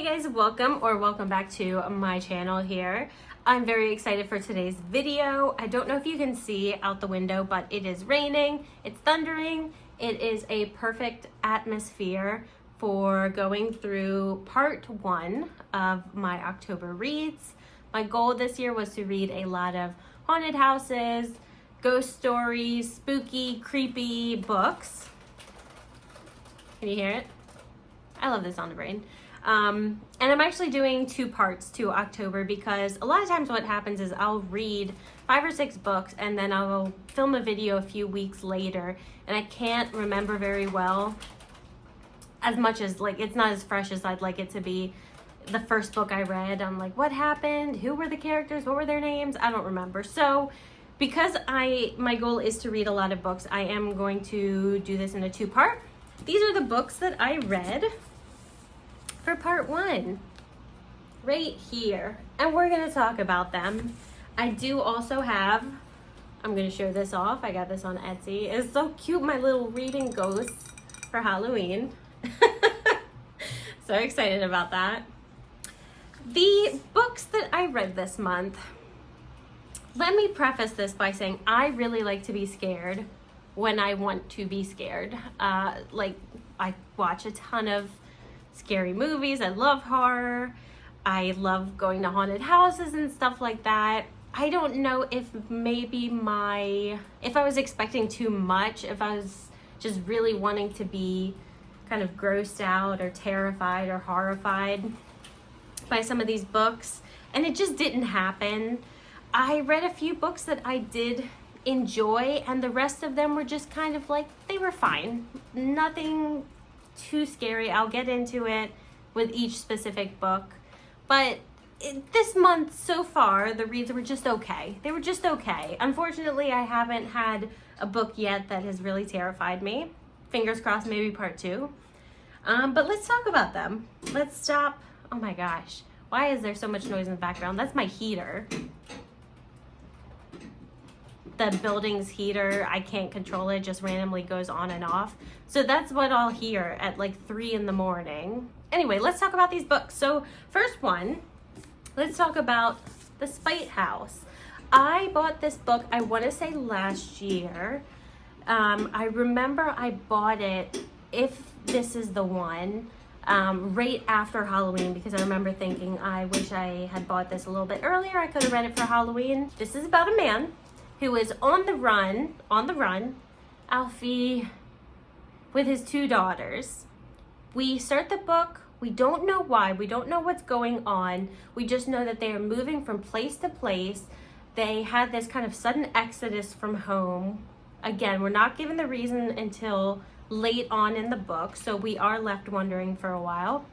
Hey guys, welcome back to my channel here. I'm very excited for today's video. I don't know if you can see out the window, but it is raining, it's thundering. It is a perfect atmosphere for going through part 1 of my October reads. My goal this year was to read a lot of haunted houses, ghost stories, spooky, creepy books. Can you hear it? I love the sound of rain. And I'm actually doing 2 parts to October because a lot of times what happens is I'll read 5 or 6 books and then I'll film a video a few weeks later and I can't remember very well as much as, like, it's not as fresh as I'd like it to be. The first book I read, I'm like, what happened? Who were the characters? What were their names? I don't remember. So because my goal is to read a lot of books, I am going to do this in a 2-part. These are the books that I read for part 1 right here, and we're going to talk about them. I do also have, I'm going to show this off. I got this on Etsy. It's so cute, my little reading ghosts for Halloween. So excited about that. The books that I read this month, let me preface this by saying I really like to be scared when I want to be scared. Like, I watch a ton of scary movies. I love horror. I love going to haunted houses and stuff like that. I don't know if maybe if I was expecting too much, if I was just really wanting to be kind of grossed out or terrified or horrified by some of these books, and it just didn't happen. I read a few books that I did enjoy, and the rest of them were just kind of like, they were fine. Nothing too scary. I'll get into it with each specific book. But this month so far, the reads were just okay. They were just okay. Unfortunately, I haven't had a book yet that has really terrified me. Fingers crossed, maybe part 2. But let's talk about them. Let's stop. Oh my gosh. Why is there so much noise in the background? That's my heater. The building's heater, I can't control it, just randomly goes on and off. So that's what I'll hear at like 3 in the morning. Anyway, let's talk about these books. So first one, let's talk about The Spite House. I bought this book, I want to say last year. I remember I bought it, if this is the one, right after Halloween, because I remember thinking, I wish I had bought this a little bit earlier. I could have read it for Halloween. This is about a man who is on the run, Alfie, with his 2 daughters. We start the book, we don't know why, we don't know what's going on. We just know that they are moving from place to place. They had this kind of sudden exodus from home. Again, we're not given the reason until late on in the book, so we are left wondering for a while.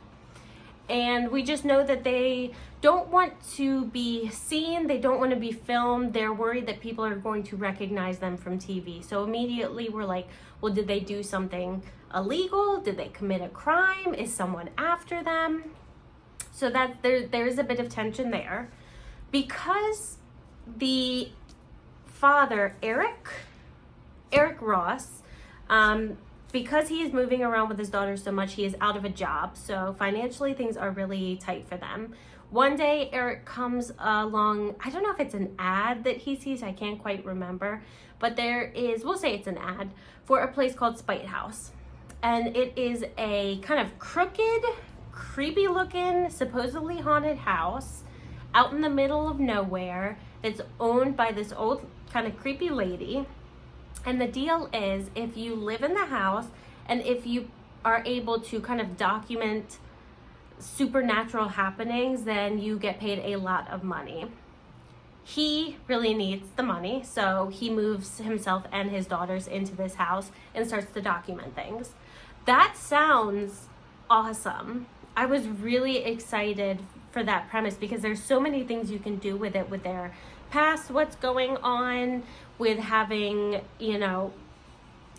And we just know that they don't want to be seen, they don't want to be filmed, they're worried that people are going to recognize them from TV. So immediately we're like, well, did they do something illegal? Did they commit a crime? Is someone after them? So that there's a bit of tension there. Because the father, Eric Ross, because he is moving around with his daughter so much, he is out of a job. So financially, things are really tight for them. One day, Eric comes along. I don't know if it's an ad that he sees. I can't quite remember. But there is, we'll say it's an ad, for a place called Spite House. And it is a kind of crooked, creepy looking, supposedly haunted house out in the middle of nowhere that's owned by this old kind of creepy lady. And the deal is, if you live in the house and if you are able to kind of document supernatural happenings, then you get paid a lot of money. He really needs the money, so he moves himself and his daughters into this house and starts to document things. That sounds awesome. I was really excited for that premise because there's so many things you can do with it, with their past, what's going on, with having, you know,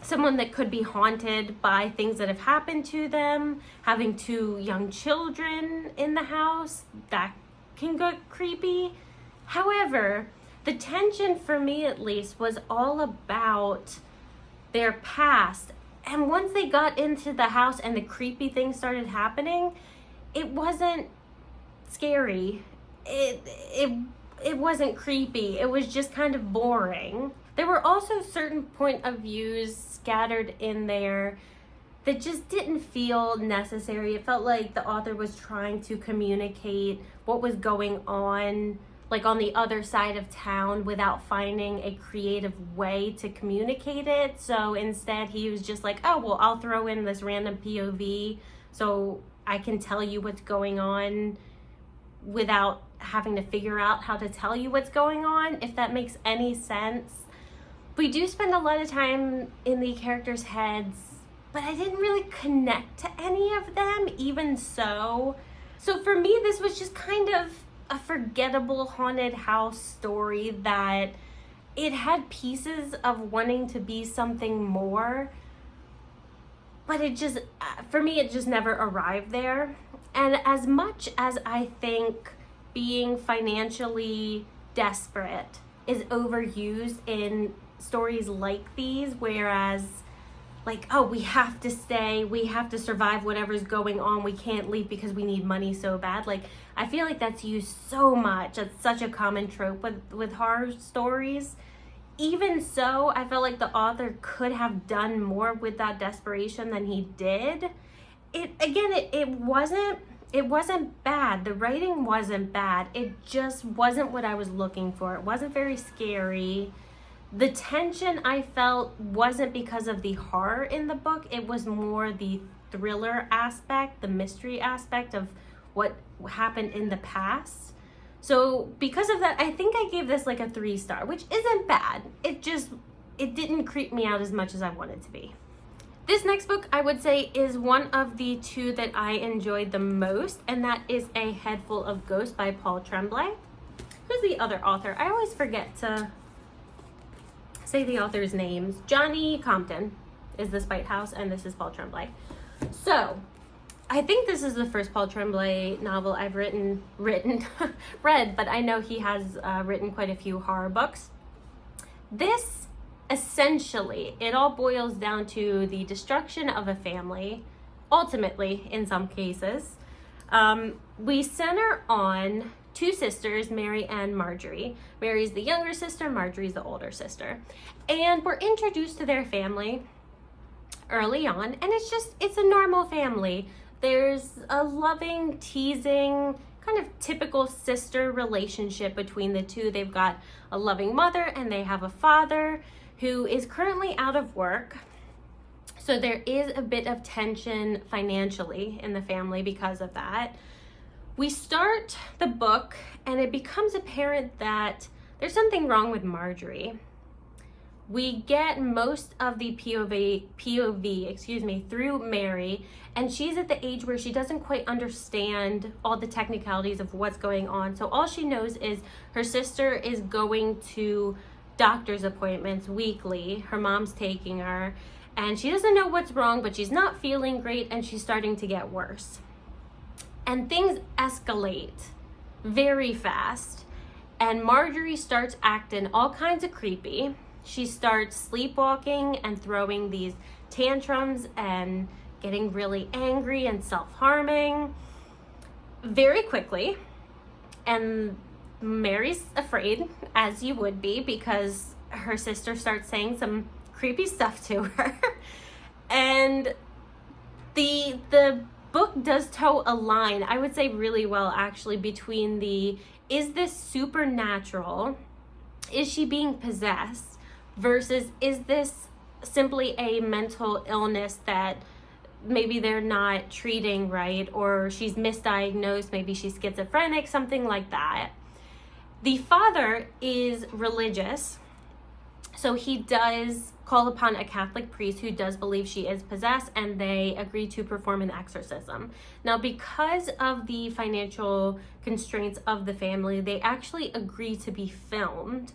someone that could be haunted by things that have happened to them, having 2 young children in the house, that can get creepy. However, the tension for me at least was all about their past. And once they got into the house and the creepy things started happening, it wasn't scary. It wasn't creepy. It was just kind of boring. There were also certain point of views scattered in there that just didn't feel necessary. It felt like the author was trying to communicate what was going on, like on the other side of town, without finding a creative way to communicate it. So instead he was just like, oh, well, I'll throw in this random POV so I can tell you what's going on without having to figure out how to tell you what's going on, if that makes any sense. We do spend a lot of time in the characters' heads, but I didn't really connect to any of them, even so. So for me, this was just kind of a forgettable haunted house story that it had pieces of wanting to be something more, but it just, for me, it just never arrived there. And as much as I think being financially desperate is overused in stories like these, whereas like, oh, we have to stay, we have to survive whatever's going on, we can't leave because we need money so bad. Like, I feel like that's used so much. It's such a common trope with horror stories. Even so, I felt like the author could have done more with that desperation than he did. It wasn't bad. The writing wasn't bad. It just wasn't what I was looking for. It wasn't very scary. The tension I felt wasn't because of the horror in the book. It was more the thriller aspect, the mystery aspect of what happened in the past. So because of that, I think I gave this like a 3-star, which isn't bad. It didn't creep me out as much as I wanted to be. This next book, I would say, is one of the 2 that I enjoyed the most, and that is A Head Full of Ghosts by Paul Tremblay. Who's the other author? I always forget to say the author's names. Johnny Compton is the Spite House, and this is Paul Tremblay. So, I think this is the first Paul Tremblay novel I've read, but I know he has written quite a few horror books. This, essentially, it all boils down to the destruction of a family, ultimately, in some cases. We center on 2 sisters, Mary and Marjorie. Mary's the younger sister, Marjorie's the older sister. And we're introduced to their family early on, and it's a normal family. There's a loving, teasing, kind of typical sister relationship between the 2. They've got a loving mother, and they have a father who is currently out of work. So there is a bit of tension financially in the family because of that. We start the book, and it becomes apparent that there's something wrong with Marjorie. We get most of the POV through Mary, and she's at the age where she doesn't quite understand all the technicalities of what's going on. So all she knows is her sister is going to doctor's appointments weekly. Her mom's taking her, and she doesn't know what's wrong, but she's not feeling great, and she's starting to get worse. And things escalate very fast, and Marjorie starts acting all kinds of creepy. She starts sleepwalking and throwing these tantrums and getting really angry and self-harming very quickly. And Mary's afraid, as you would be, because her sister starts saying some creepy stuff to her. And the book does toe a line, I would say really well actually, between the, is this supernatural, is she being possessed, versus is this simply a mental illness that maybe they're not treating right, or she's misdiagnosed, maybe she's schizophrenic, something like that. The father is religious, so he does call upon a Catholic priest who does believe she is possessed, and they agree to perform an exorcism. Now, because of the financial constraints of the family, they actually agree to be filmed,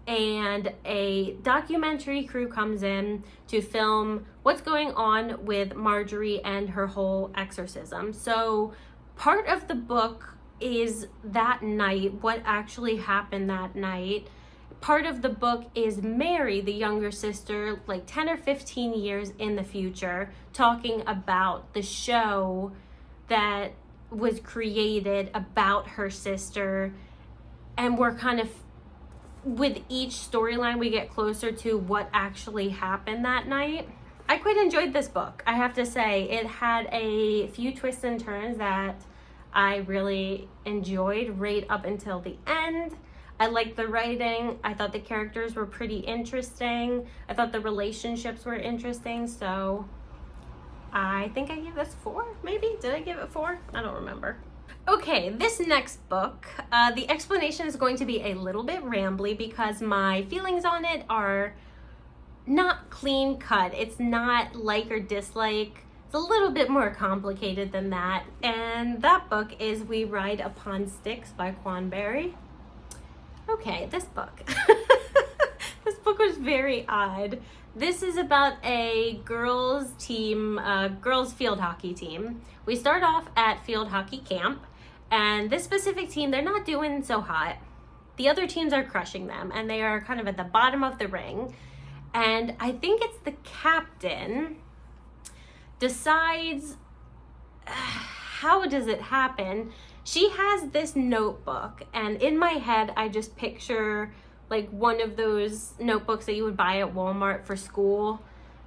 and a documentary crew comes in to film what's going on with Marjorie and her whole exorcism. So part of the book is that night, what actually happened that night. Part of the book is Mary, the younger sister, like 10 or 15 years in the future, talking about the show that was created about her sister, and we're kind of, with each storyline, we get closer to what actually happened that night. I quite enjoyed this book, I have to say. It had a few twists and turns that I really enjoyed right up until the end. I liked the writing. I thought the characters were pretty interesting. I thought the relationships were interesting. So I think I gave this 4, maybe? Did I give it 4? I don't remember. Okay, this next book, the explanation is going to be a little bit rambly because my feelings on it are not clean cut. It's not like or dislike. It's a little bit more complicated than that. And that book is We Ride Upon Sticks by Quan Barry. Okay, this book. This book was very odd. This is about a girls team, girls field hockey team. We start off at field hockey camp, and this specific team, they're not doing so hot. The other teams are crushing them, and they are kind of at the bottom of the ring. And I think it's the captain decides, how does it happen? She has this notebook, and in my head, I just picture like one of those notebooks that you would buy at Walmart for school.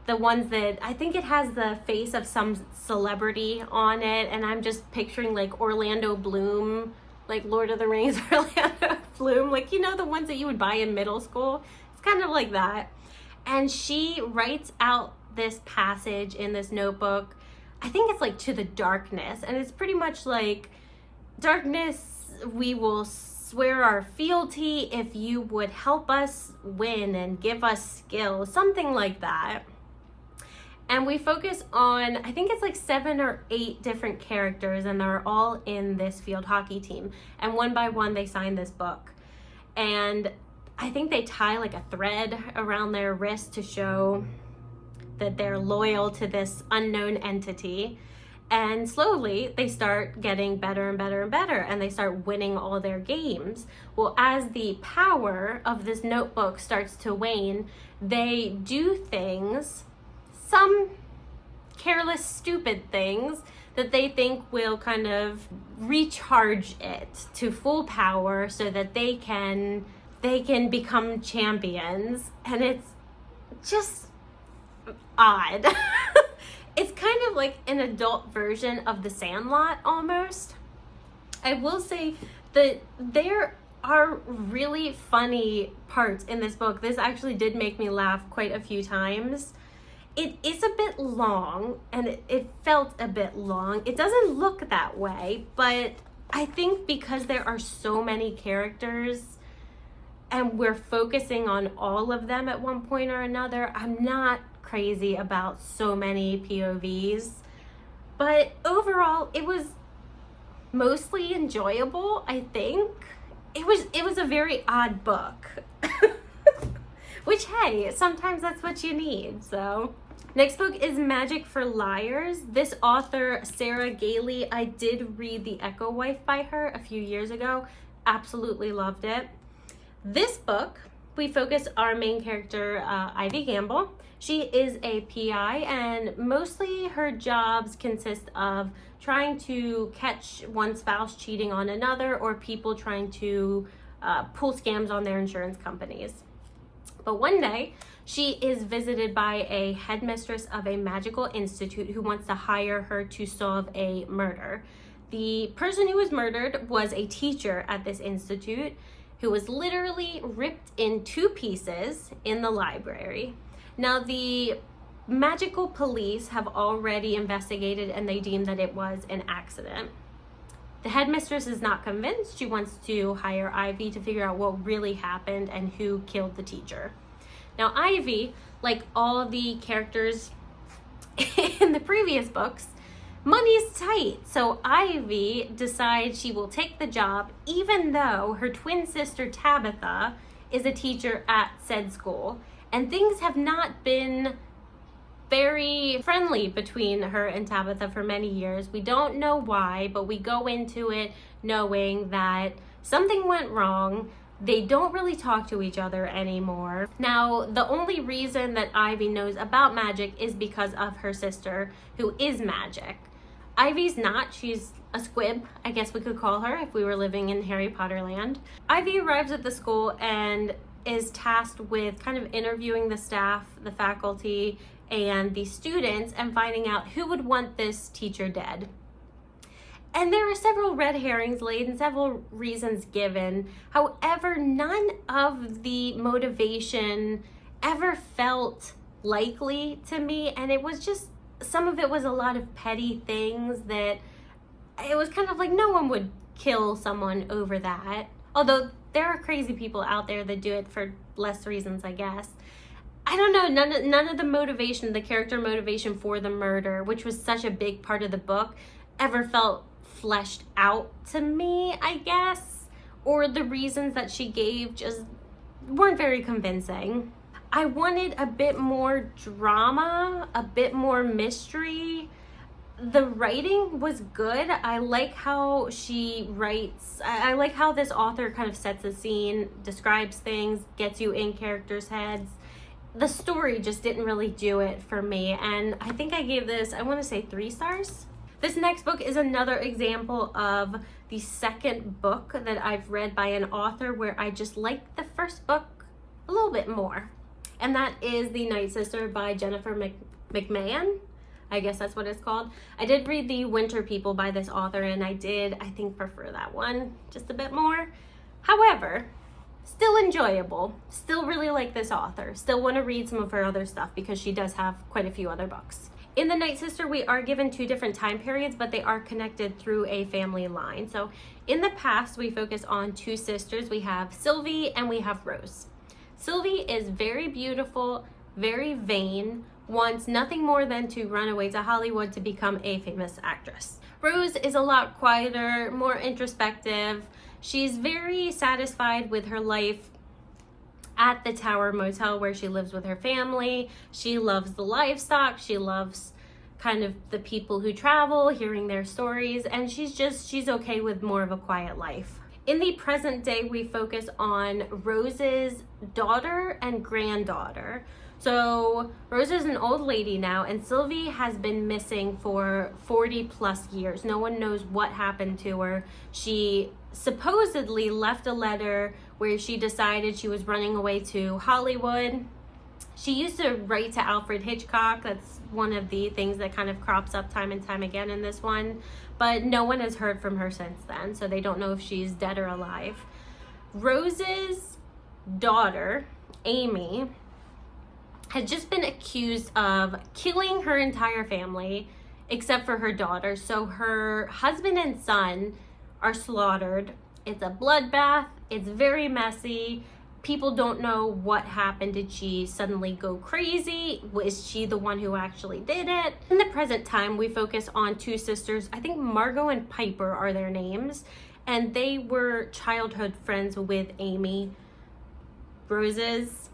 The ones that, I think it has the face of some celebrity on it, and I'm just picturing like Orlando Bloom, like Lord of the Rings Orlando Bloom, like, you know, the ones that you would buy in middle school. It's kind of like that. And she writes out this passage in this notebook. I think it's like to the darkness, and it's pretty much like, darkness, we will swear our fealty if you would help us win and give us skill, something like that. And we focus on, I think it's like 7 or 8 different characters, and they're all in this field hockey team. And one by one, they sign this book. And I think they tie like a thread around their wrist to show that they're loyal to this unknown entity. And slowly they start getting better and better and better, and they start winning all their games. Well, as the power of this notebook starts to wane, they do things, some careless, stupid things that they think will kind of recharge it to full power so that they can become champions. And it's just odd. It's kind of like an adult version of The Sandlot almost. I will say that there are really funny parts in this book. This actually did make me laugh quite a few times. It is a bit long, and it felt a bit long. It doesn't look that way, but I think because there are so many characters and we're focusing on all of them at one point or another, I'm not crazy about so many POVs. But overall, it was mostly enjoyable, I think. It was a very odd book. Which, hey, sometimes that's what you need, so. Next book is Magic for Liars. This author, Sarah Gailey, I did read The Echo Wife by her a few years ago. Absolutely loved it. This book, we focus our main character, Ivy Gamble. She is a PI, and mostly her jobs consist of trying to catch one spouse cheating on another, or people trying to pull scams on their insurance companies. But one day, she is visited by a headmistress of a magical institute who wants to hire her to solve a murder. The person who was murdered was a teacher at this institute who was literally ripped in 2 pieces in the library. Now, the magical police have already investigated, and they deem that it was an accident. The headmistress is not convinced. She wants to hire Ivy to figure out what really happened and who killed the teacher. Now, Ivy, like all the characters in the previous books, money's tight. So Ivy decides she will take the job, even though her twin sister Tabitha is a teacher at said school. And things have not been very friendly between her and Tabitha for many years. We don't know why, but we go into it knowing that something went wrong. They don't really talk to each other anymore. Now, the only reason that Ivy knows about magic is because of her sister, who is magic. Ivy's not. She's a squib, I guess we could call her if we were living in Harry Potter land. Ivy arrives at the school and is tasked with kind of interviewing the staff, the faculty, and the students and finding out who would want this teacher dead. And there are several red herrings laid and several reasons given. However, none of the motivation ever felt likely to me, and it was just, some of it was a lot of petty things that it was kind of like no one would kill someone over that. Although there are crazy people out there that do it for less reasons, I guess. I don't know, none of the motivation, the character motivation for the murder, which was such a big part of the book, ever felt fleshed out to me, I guess. Or the reasons that she gave just weren't very convincing. I wanted a bit more drama, a bit more mystery. The writing was good. I like how she writes. I like how this author kind of sets a scene, describes things, gets you in characters' heads. The story just didn't really do it for me, and I think I gave this, I want to say 3 stars. This next book is another example of the second book that I've read by an author where I just liked the first book a little bit more, and that is The Night Sister by Jennifer McMahon. I guess that's what it's called. I did read The Winter People by this author, and I think, prefer that one just a bit more. However, still enjoyable. Still really like this author. Still want to read some of her other stuff because she does have quite a few other books. In The Night Sister, we are given 2 different time periods, but they are connected through a family line. So in the past, we focus on 2 sisters. We have Sylvie and we have Rose. Sylvie is very beautiful, very vain, wants nothing more than to run away to Hollywood to become a famous actress. Rose is a lot quieter, more introspective. She's very satisfied with her life at the Tower Motel where she lives with her family. She loves the livestock. She loves kind of the people who travel, hearing their stories, and she's okay with more of a quiet life. In the present day, we focus on Rose's daughter and granddaughter. So Rose is an old lady now, and Sylvie has been missing for 40 plus years. No one knows what happened to her. She supposedly left a letter where she decided she was running away to Hollywood. She used to write to Alfred Hitchcock. That's one of the things that kind of crops up time and time again in this one. But no one has heard from her since then, so they don't know if she's dead or alive. Rose's daughter, Amy, had just been accused of killing her entire family except for her daughter. So her husband and son are slaughtered. It's a bloodbath. It's very messy. People don't know what happened. Did she suddenly go crazy? Was she the one who actually did it? In the present time, we focus on 2 sisters. I think Margot and Piper are their names, and they were childhood friends with Amy, Rose's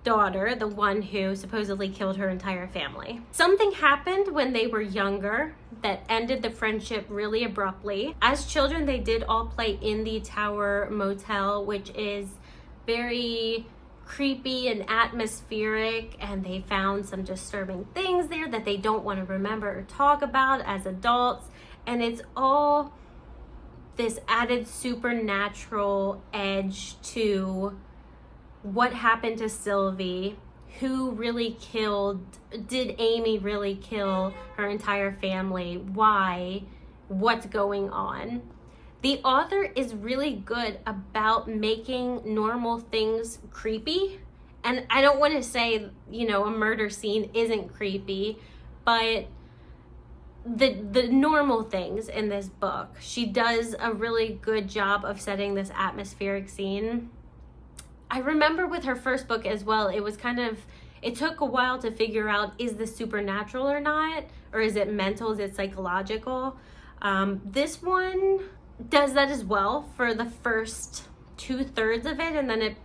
daughter, the one who supposedly killed her entire family. Something happened when they were younger that ended the friendship really abruptly. As children, they did all play in the Tower Motel, which is very creepy and atmospheric, and they found some disturbing things there that they don't want to remember or talk about as adults, and it's all this added supernatural edge to what happened to Sylvie, who really killed, did Amy really kill her entire family, why, what's going on. The author is really good about making normal things creepy, and I don't want to say, you know, a murder scene isn't creepy, but the normal things in this book, she does a really good job of setting this atmospheric scene. I remember with her first book as well, it was kind of, it took a while to figure out, is this supernatural or not? Or is it mental? Is it psychological? This one does that as well for the first 2/3 of it, and then it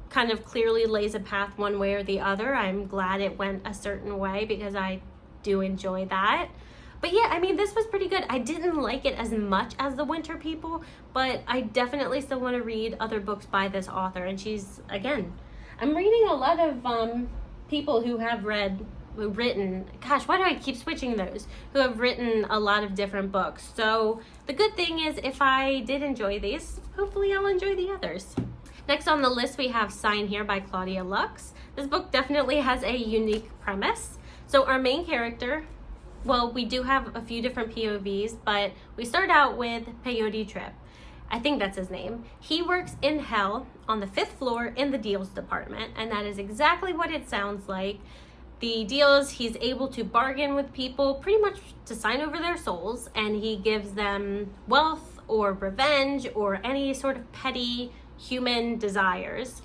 kind of clearly lays a path one way or the other. I'm glad it went a certain way because I do enjoy that. But yeah, I mean, this was pretty good. I didn't like it as much as The Winter People, but I definitely still want to read other books by this author. And she's, again, I'm reading a lot of people who have read written, gosh, why do I keep switching those? Who have written a lot of different books. So the good thing is, if I did enjoy these, hopefully I'll enjoy the others. Next on the list, we have Sign Here by Claudia Lux. This book definitely has a unique premise. So our main character, well, we do have a few different POVs, but we start out with Peyote Trip. I think that's his name. He works in hell on the 5th floor in the deals department, and that is exactly what it sounds like. The deals, he's able to bargain with people pretty much to sign over their souls, and he gives them wealth or revenge or any sort of petty human desires.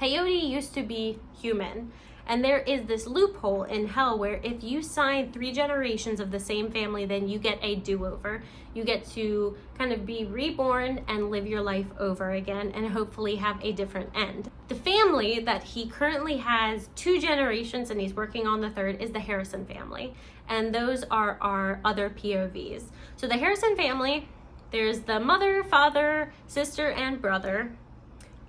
Peyote used to be human, and there is this loophole in hell where if you sign 3 generations of the same family, then you get a do-over. You get to kind of be reborn and live your life over again and hopefully have a different end. The family that he currently has 2 generations, and he's working on the 3rd, is the Harrison family. And those are our other POVs. So the Harrison family, there's the mother, father, sister, and brother.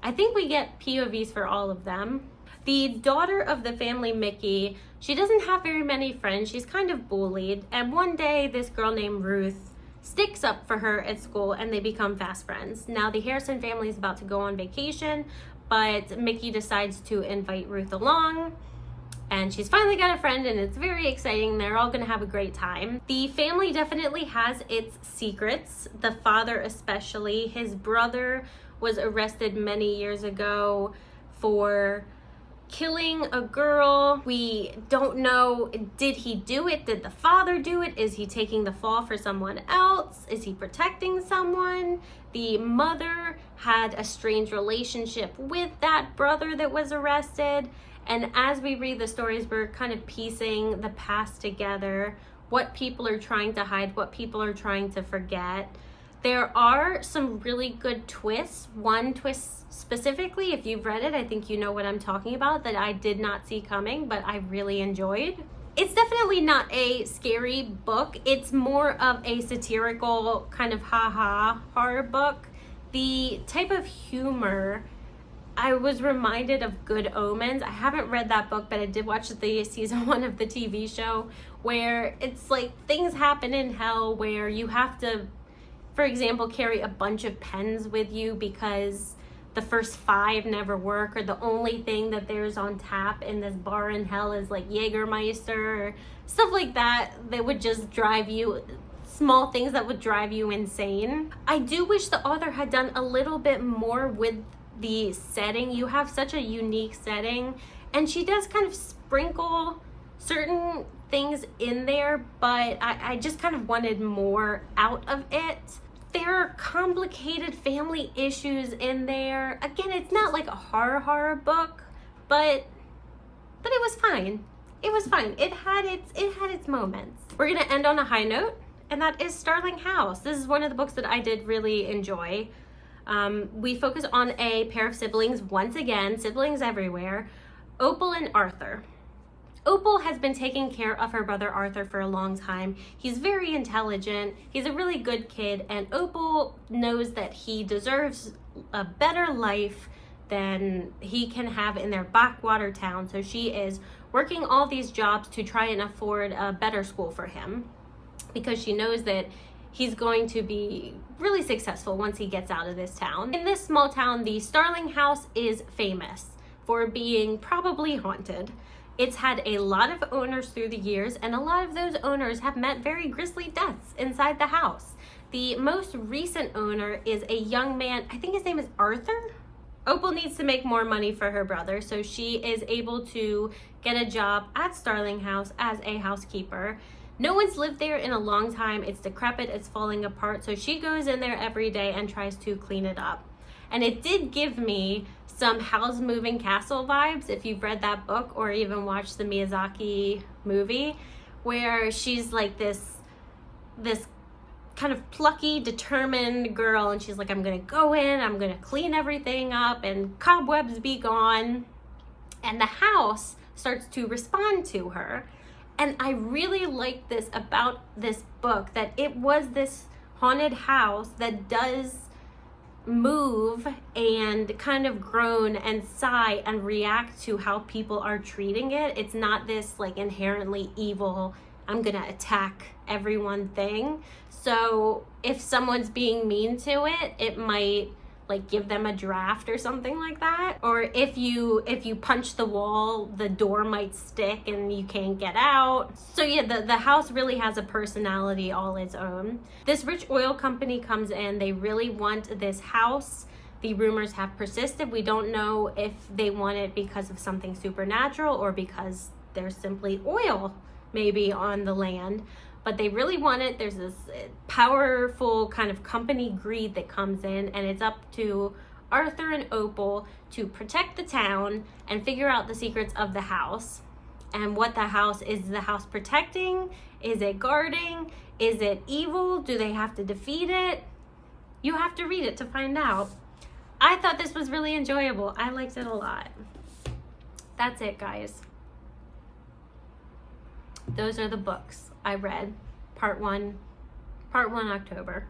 I think we get POVs for all of them. The daughter of the family, Mickey, she doesn't have very many friends. She's kind of bullied. And one day, this girl named Ruth sticks up for her at school, and they become fast friends. Now, the Harrison family is about to go on vacation, but Mickey decides to invite Ruth along. And she's finally got a friend, and it's very exciting. They're all going to have a great time. The family definitely has its secrets. The father especially. His brother was arrested many years ago for killing a girl. We don't know, did he do it? Did the father do it? Is he taking the fall for someone else? Is he protecting someone? The mother had a strange relationship with that brother that was arrested. And as we read the stories, we're kind of piecing the past together, what people are trying to hide, what people are trying to forget. There are some really good twists. One twist specifically, if you've read it, I think you know what I'm talking about, that I did not see coming, but I really enjoyed. It's definitely not a scary book. It's more of a satirical kind of ha-ha horror book. The type of humor, I was reminded of Good Omens. I haven't read that book, but I did watch the season 1 of the TV show, where it's like things happen in hell where you have to, for example, carry a bunch of pens with you because the first 5 never work, or the only thing that there's on tap in this bar in hell is like Jägermeister or stuff like that would just drive you, small things that would drive you insane. I do wish the author had done a little bit more with the setting. You have such a unique setting, and she does kind of sprinkle certain things in there, but I just kind of wanted more out of it. There are complicated family issues in there. Again, it's not like a horror book, but it was fine. It was fine. It had its moments. We're gonna end on a high note, and that is Starling House. This is one of the books that I did really enjoy. We focus on a pair of siblings once again, siblings everywhere, Opal and Arthur. Opal has been taking care of her brother Arthur for a long time. He's very intelligent, he's a really good kid, and Opal knows that he deserves a better life than he can have in their backwater town. So she is working all these jobs to try and afford a better school for him, because she knows that he's going to be really successful once he gets out of this town. In this small town, the Starling House is famous for being probably haunted. It's had a lot of owners through the years, and a lot of those owners have met very grisly deaths inside the house. The most recent owner is a young man, I think his name is Arthur. Opal needs to make more money for her brother, so she is able to get a job at Starling House as a housekeeper. No one's lived there in a long time. It's decrepit, it's falling apart, so she goes in there every day and tries to clean it up. And it did give me some Howl's Moving Castle vibes, if you've read that book or even watched the Miyazaki movie, where she's like this kind of plucky, determined girl, and she's like, I'm gonna go in, I'm gonna clean everything up, and cobwebs be gone. And the house starts to respond to her. And I really like this about this book, that it was this haunted house that does move and kind of groan and sigh and react to how people are treating it. It's not this like inherently evil, I'm gonna attack everyone thing. So if someone's being mean to it, it might like give them a draft or something like that. Or if you punch the wall, the door might stick and you can't get out. So yeah, the house really has a personality all its own. This rich oil company comes in, they really want this house. The rumors have persisted. We don't know if they want it because of something supernatural or because there's simply oil maybe on the land. But they really want it. There's this powerful kind of company greed that comes in, and it's up to Arthur and Opal to protect the town and figure out the secrets of the house. And what the house is the house protecting? Is it guarding? Is it evil? Do they have to defeat it? You have to read it to find out. I thought this was really enjoyable. I liked it a lot. That's it, guys. Those are the books I read. Part one October.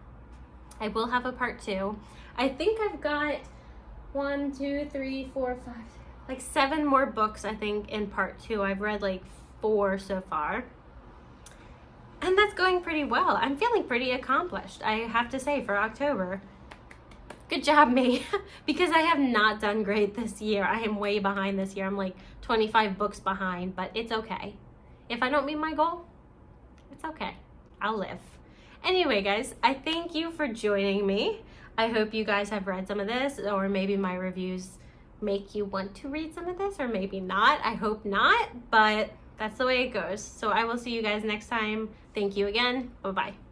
I will have a part 2. I think I've got 1, 2, 3, 4, 5, like 7 more books I think in part 2. I've read like 4 so far. And that's going pretty well. I'm feeling pretty accomplished, I have to say, for October. Good job, me. Because I have not done great this year. I am way behind this year. I'm like 25 books behind, but it's okay. If I don't meet my goal, it's okay. I'll live. Anyway, guys, I thank you for joining me. I hope you guys have read some of this, or maybe my reviews make you want to read some of this, or maybe not. I hope not, but that's the way it goes. So I will see you guys next time. Thank you again. Bye-bye.